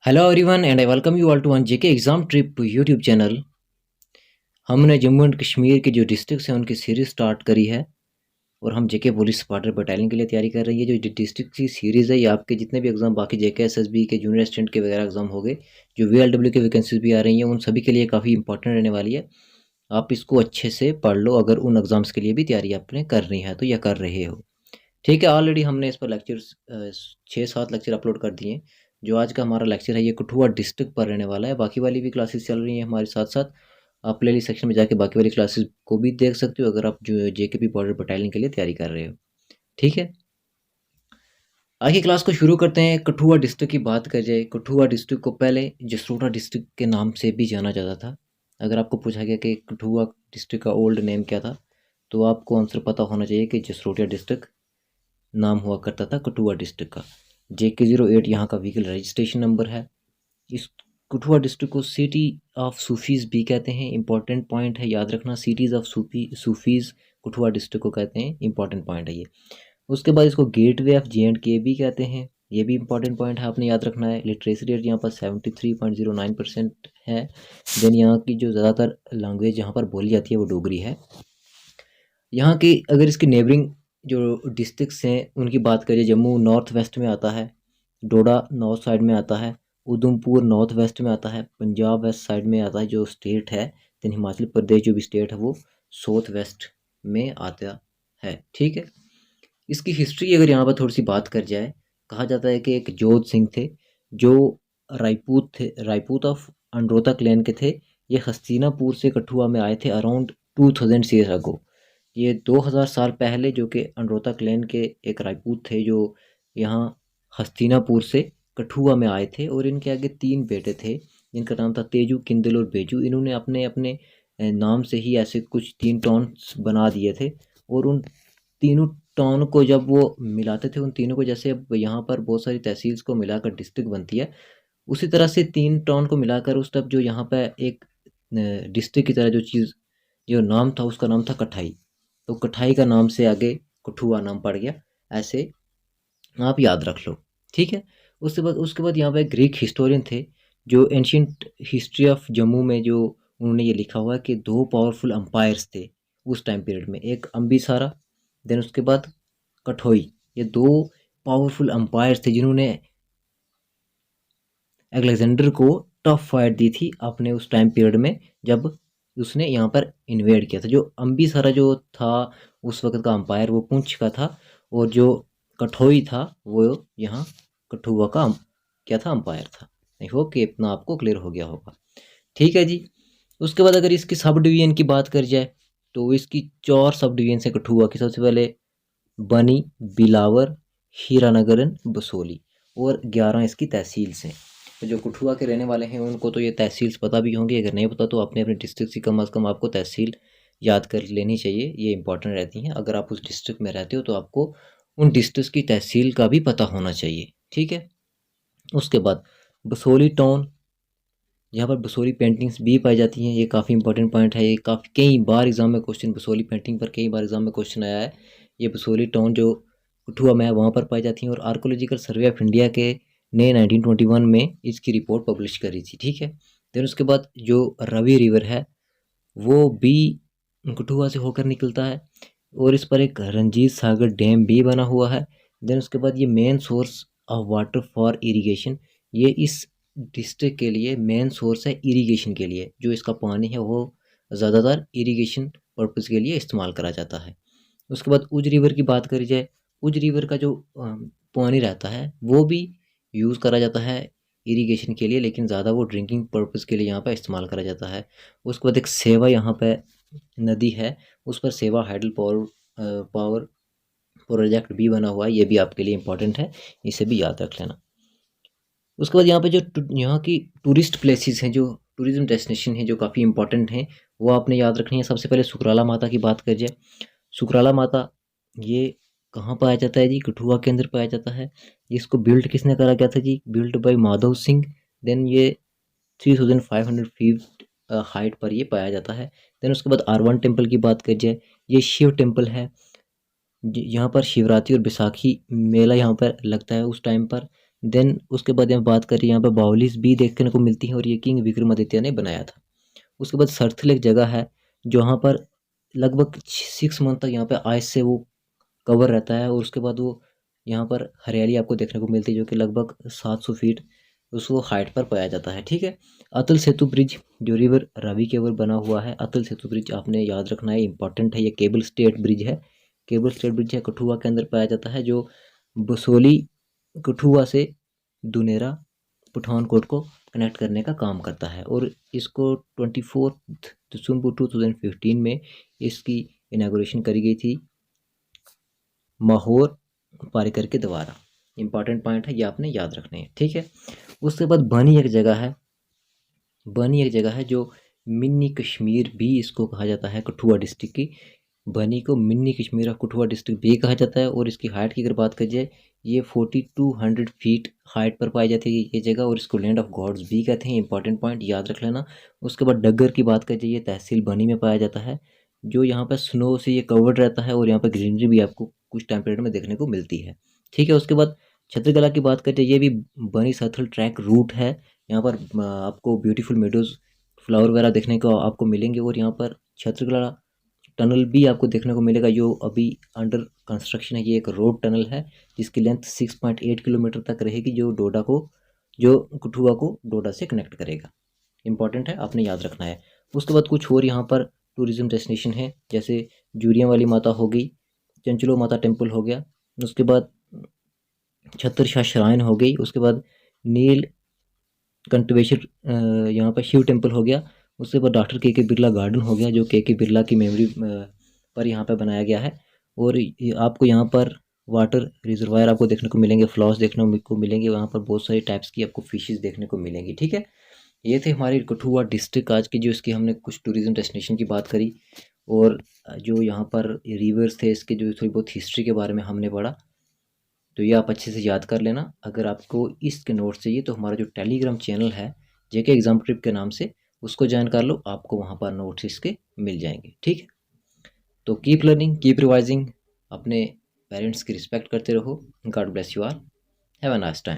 Hello everyone and I welcome you all to one JK exam trip YouTube channel. हमने Jammu and Kashmir के जो districts हैं उनकी series start करी है और हम जेके पुलिस बॉर्डर बटालियन के लिए तैयारी कर रही है। जो डिस्ट्रिक्ट की सीरीज़ है ये आपके जितने भी एग्जाम बाकी जेके एसएसबी के जूनियर असिस्टेंट के वगैरह एग्जाम हो गए, जो वीएलडब्ल्यू की वैकेंसीज भी आ रही हैं, उन सभी के लिए काफ़ी इंपॉर्टेंट रहने वाली है। आप इसको अच्छे से पढ़ लो अगर उन एग्ज़ाम्स के लिए भी तैयारी आपने कर रही है तो या कर रहे हो। ठीक है, ऑलरेडी हमने इस पर लेक्चर्स 6-7 लेक्चर अपलोड कर दिए हैं। जो आज का हमारा लेक्चर है ये कठुआ डिस्ट्रिक्ट पर रहने वाला है। बाकी वाली भी क्लासेस चल रही हैं हमारे साथ साथ। आप प्लेलिस्ट सेक्शन में जाके बाकी वाली क्लासेस को भी देख सकते हो अगर आप जो जेकेपी बॉर्डर बटालियन के लिए तैयारी कर रहे हो। ठीक है, आज की क्लास को शुरू करते हैं। कठुआ डिस्ट्रिक्ट की बात कर जाए, कठुआ डिस्ट्रिक्ट को पहले जसरोटा डिस्ट्रिक्ट के नाम से भी जाना जाता था। अगर आपको पूछा गया कि कठुआ डिस्ट्रिक्ट का ओल्ड नेम क्या था तो आपको आंसर पता होना चाहिए कि जसरोटा डिस्ट्रिक्ट नाम हुआ करता था कठुआ डिस्ट्रिक्ट का। JK08 यहाँ का व्हीकल रजिस्ट्रेशन नंबर है। इस कठुआ डिस्ट्रिक्ट को सिटी ऑफ सूफीज़ भी कहते हैं। इंपॉर्टेंट पॉइंट है, याद रखना, cities of Sufis Kathua district को कहते हैं। इंपॉर्टेंट पॉइंट है ये। उसके बाद इसको गेटवे ऑफ JNK भी कहते हैं। ये भी इंपॉर्टेंट पॉइंट है, आपने याद रखना है। लिटरेसी रेट यहाँ पर 73.09% है। देन यहाँ की जो ज़्यादातर लैंग्वेज यहाँ पर बोली जाती है वो डोगरी है। यहाँ की अगर इसकी नेबरिंग जो डिस्ट्रिक्ट्स हैं उनकी बात करें, जम्मू नॉर्थ वेस्ट में आता है, डोडा नॉर्थ साइड में आता है, उधमपुर नॉर्थ वेस्ट में आता है, पंजाब वेस्ट साइड में आता है जो स्टेट है, देन हिमाचल प्रदेश जो भी स्टेट है वो साउथ वेस्ट में आता है। ठीक है, इसकी हिस्ट्री अगर यहाँ पर थोड़ी सी बात कर जाए, कहा जाता है कि एक जोध सिंह थे जो रायपूत ऑफ अंड्रोता क्लैन के थे। ये हस्तिनापुर से कठुआ में आए थे अराउंड 2000 ईयर अगो। ये 2000 साल पहले, जो कि अंड्रोता क्लैन के एक राजपूत थे जो यहाँ हस्तिनापुर से कठुआ में आए थे, और इनके आगे 3 बेटे थे जिनका नाम था तेजू, किंदल और बेजू। इन्होंने अपने अपने नाम से ही ऐसे कुछ 3 टाउन्स बना दिए थे, और उन तीनों टाउन को जब वो मिलाते थे, उन तीनों को, जैसे अब यहाँ पर बहुत सारी तहसील्स को मिलाकर डिस्ट्रिक्ट बनती है, उसी तरह से 3 टाउन को मिलाकर उस तब जो यहाँ पर एक डिस्ट्रिक्ट की तरह जो चीज़, जो नाम था उसका नाम था कठाई। तो कठाई का नाम से आगे कठुआ नाम पड़ गया। ऐसे आप याद रख लो। ठीक है, उसके बाद यहाँ पे ग्रीक हिस्टोरियन थे जो एंशियंट हिस्ट्री ऑफ जम्मू में जो उन्होंने ये लिखा हुआ है कि 2 पावरफुल अंपायर्स थे उस टाइम पीरियड में, एक अम्बिसारा, देन उसके बाद कठोई। ये 2 पावरफुल अंपायर्स थे जिन्होंने अलेक्जेंडर को टफ फाइट दी थी अपने उस टाइम पीरियड में जब उसने यहाँ पर इन्वेड किया था। जो अम्बिसारा जो था उस वक्त का अंपायर वो पुंछ का था, और जो कठोई था वो यहाँ कठुआ का क्या था, अंपायर था। आई होप कि इतना आपको क्लियर हो गया होगा। ठीक है जी, उसके बाद अगर इसकी सब डिवीजन की बात कर जाए तो इसकी 4 सब डिवीजन है कठुआ की। सबसे पहले बनी, बिलावर, हीरानगरन, बसोली, और 11 इसकी तहसील हैं। तो जो कठुआ के रहने वाले हैं उनको तो ये तहसील्स पता भी होंगी, अगर नहीं पता तो अपने अपने डिस्ट्रिक्ट की कम अज़ कम आपको तहसील याद कर लेनी चाहिए, ये इंपॉर्टेंट रहती हैं। अगर आप उस डिस्ट्रिक्ट में रहते हो तो आपको उन डिस्ट्रिक्ट की तहसील का भी पता होना चाहिए। ठीक है, उसके बाद बसोली टाउन, यहाँ पर बसोली पेंटिंग्स भी पाई जाती हैं। ये काफ़ी इंपॉर्टेंट पॉइंट है, ये काफ़ी कई बार एग्जाम में क्वेश्चन, बसोली पेंटिंग पर कई बार एग्जाम में क्वेश्चन आया है। ये बसोली टाउन जो कठुआ में है वहाँ पर पाई जाती हैं, और आर्कोलॉजिकल सर्वे ऑफ इंडिया के ने 1921 में इसकी रिपोर्ट पब्लिश करी थी। ठीक है, देन उसके बाद जो रवि रिवर है वो भी कठुआ से होकर निकलता है, और इस पर एक रंजीत सागर डैम भी बना हुआ है। देन उसके बाद ये main source of water for irrigation, ये इस डिस्ट्रिक्ट के लिए मेन सोर्स है इरिगेशन के लिए। जो इसका पानी है वो ज़्यादातर इरिगेशन पर्पज़ के लिए इस्तेमाल करा जाता है। उसके बाद उज रिवर की बात करी जाए, उज रिवर का जो पानी रहता है वो भी यूज़ करा जाता है इरिगेशन के लिए, लेकिन ज़्यादा वो ड्रिंकिंग पर्पज़ के लिए यहाँ पर इस्तेमाल करा जाता है। उसके बाद एक सेवा यहाँ पे नदी है, उस पर सेवा हाइडल पावर प्रोजेक्ट भी बना हुआ है, ये भी आपके लिए इम्पोर्टेंट है, इसे भी याद रख लेना। उसके बाद यहाँ पे जो यहाँ की टूरिस्ट प्लेसेस हैं, जो टूरिज्म डेस्टिनेशन है जो काफ़ी इंपॉर्टेंट हैं, वो आपने याद रखनी है। सबसे पहले सुकराला माता की बात कर जाए, सुकराला माता ये कहाँ पाया जाता है जी, कठुआ के अंदर पाया जाता है। इसको बिल्ड किसने करा गया था जी, build by Madhav Singh. Then ये 3500 फीट हाइट पर ये पाया जाता है। देन उसके बाद R1 टेम्पल की बात कर जाए, ये शिव टेम्पल है। यहाँ पर शिवरात्रि और बैसाखी मेला यहाँ पर लगता है उस टाइम पर। देन उसके बाद यहाँ बात करें, यहाँ पर बाउलिस भी देखने को मिलती हैं और ये किंग विक्रमादित्य ने बनाया था। उसके बाद सरथल एक जगह है जहाँ पर लगभग 6 मंथ तक यहाँ पे आइस से वो कवर रहता है, और उसके बाद वो यहाँ पर हरियाली आपको देखने को मिलती है जो कि लगभग 700 फीट उसको हाइट पर पाया जाता है। ठीक है। अतल सेतु ब्रिज जो रिवर रावी के ऊपर बना हुआ है, अतल सेतु ब्रिज आपने याद रखना है, इंपॉर्टेंट है। ये केबल स्टेट ब्रिज है, केबल स्टेट ब्रिज है, कठुआ के अंदर पाया जाता है, जो बसोली कठुआ से दुनेरा पठानकोट को कनेक्ट करने का काम करता है। और इसको 24 दिसंबर 2015 में इसकी इनाग्रेशन करी गई थी माहौर पारिकर के द्वारा। इंपॉर्टेंट पॉइंट है, ये आपने याद रखने हैं। ठीक है। उसके बाद बनी एक जगह है, बनी एक जगह है जो मिनी कश्मीर भी इसको कहा जाता है, कठुआ डिस्ट्रिक्ट की बनी को mini Kashmir of Kathua district भी कहा जाता है। और इसकी हाइट की अगर बात की जाए, ये 4200 फीट हाइट पर पाई जाती है ये जगह, और इसको लैंड ऑफ गॉड्स भी कहते हैं। इंपॉर्टेंट पॉइंट याद रख लेना। उसके बाद डग्गर की बात करें, ये तहसील बनी में पाया जाता है, जो यहाँ पर स्नो से ये कवर्ड रहता है, और यहाँ पर ग्रीनरी भी आपको कुछ टाइम पीरियड में देखने को मिलती है। ठीक है। उसके बाद छत्रकला की बात करें, ये भी बनी सरथल ट्रैक रूट है। यहाँ पर आपको ब्यूटीफुल मेडोज फ्लावर वगैरह देखने को आपको मिलेंगे, और यहाँ पर छत्रकला टनल भी आपको देखने को मिलेगा जो अभी अंडर कंस्ट्रक्शन है। ये एक रोड टनल है जिसकी लेंथ 6.8 किलोमीटर तक रहेगी, जो कठुआ को डोडा से कनेक्ट करेगा। इंपॉर्टेंट है, आपने याद रखना है। उसके बाद कुछ और यहाँ पर टूरिज्म डेस्टिनेशन है, जैसे जूरियाँ वाली माता हो गई, चंचलो माता टेम्पल हो गया, उसके बाद छत्रशाह श्राइन हो गई, उसके बाद नील कंठवेश्वर यहाँ पर शिव टेम्पल हो गया, उसके बाद डॉक्टर के बिरला गार्डन हो गया जो के बिरला की मेमोरी पर यहाँ पर बनाया गया है। और आपको यहाँ पर वाटर रिजर्वायर आपको देखने को मिलेंगे, फ्लॉस देखने को मिलेंगे, वहाँ पर बहुत सारी टाइप्स की आपको फिशेस देखने को मिलेंगी। ठीक है। ये थे हमारी कठुआ डिस्ट्रिक्ट आज की, जो इसकी हमने कुछ टूरिज्म डेस्टिनेशन की बात करी, और जो यहाँ पर रिवर्स थे इसके जो थोड़ी बहुत हिस्ट्री के बारे में हमने पढ़ा। तो ये आप अच्छे से याद कर लेना। अगर आपको इसके नोट्स चाहिए तो हमारा जो टेलीग्राम चैनल है जेके एग्जाम ट्रिप के नाम से, उसको ज्वाइन कर लो, आपको वहाँ पर नोट्स इसके मिल जाएंगे। ठीक है। तो कीप लर्निंग, कीप रिवाइजिंग, अपने पेरेंट्स की रिस्पेक्ट करते रहो। God bless you all, have a nice time.